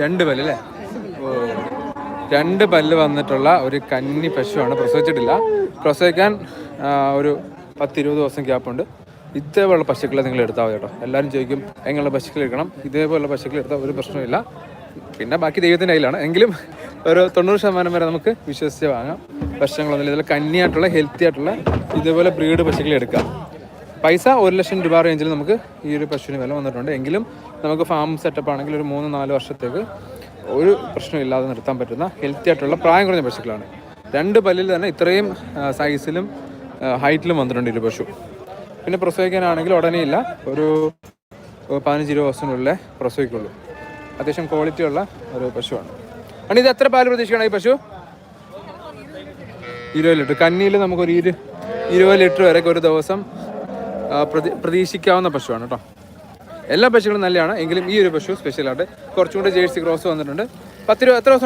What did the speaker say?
രണ്ട് പല്ല് അല്ലേ? ഓ, രണ്ട് പല്ല് വന്നിട്ടുള്ള ഒരു കന്നി പശുവാണ്. പ്രസവിച്ചിട്ടില്ല. പ്രസവിക്കാൻ ഒരു 10-20 ദിവസം ഗ്യാപ്പുണ്ട്. ഇതേപോലുള്ള പശുക്കളെ നിങ്ങൾ എടുത്താൽ മതി കേട്ടോ. എല്ലാവരും ചോദിക്കും എങ്ങനെയുള്ള പശുക്കൾ എടുക്കണം. ഇതേപോലുള്ള പശുക്കൾ എടുത്താൽ ഒരു പ്രശ്നമില്ല. പിന്നെ ബാക്കി ദൈവത്തിൻ്റെ കയ്യിലാണ്. എങ്കിലും ഒരു 90% വരെ നമുക്ക് വിശ്വസിച്ച് വാങ്ങാം. പ്രശ്നങ്ങളൊന്നുമില്ല. ഇതിൽ കന്നിയായിട്ടുള്ള ഹെൽത്തി ആയിട്ടുള്ള ഇതേപോലെ ബ്രീഡ് പശുക്കളെ എടുക്കാം. പൈസ 1 ലക്ഷം രൂപ റേഞ്ചിൽ നമുക്ക് ഈ ഒരു പശുവിന് വില വന്നിട്ടുണ്ട്. എങ്കിലും നമുക്ക് ഫാം സെറ്റപ്പ് ആണെങ്കിൽ ഒരു 3-4 വർഷത്തേക്ക് ഒരു പ്രശ്നമില്ലാതെ നിർത്താൻ പറ്റുന്ന ഹെൽത്തി ആയിട്ടുള്ള പ്രായം കുറഞ്ഞ പശുക്കളാണ്. രണ്ട് പല്ലിൽ തന്നെ ഇത്രയും സൈസിലും ഹൈറ്റിലും വന്നിട്ടുണ്ട് ഈ പശു. പിന്നെ പ്രസവിക്കാനാണെങ്കിൽ ഉടനെ ഇല്ല, ഒരു 15-20 ദിവസത്തിനുള്ളിൽ പ്രസവിക്കുള്ളൂ. അത്യാവശ്യം ക്വാളിറ്റി ഉള്ള ഒരു പശുവാണ്. ആണ് ഇത് എത്ര പാല് പ്രതീക്ഷിക്കണം ഈ പശു? 20 ലിറ്റർ. കന്നിയിൽ നമുക്കൊരു 20 ലിറ്റർ വരെയൊക്കെ ഒരു ദിവസം പ്രതീക്ഷിക്കാവുന്ന പശുവാണ് കേട്ടോ. എല്ലാ പശുക്കളും നല്ലതാണ്. എങ്കിലും ഈ ഒരു പശു സ്പെഷ്യലായിട്ട് കുറച്ചും കൂടി ജേഴ്സി ക്രോസ് വന്നിട്ടുണ്ട്. 10-20 എത്ര ദിവസം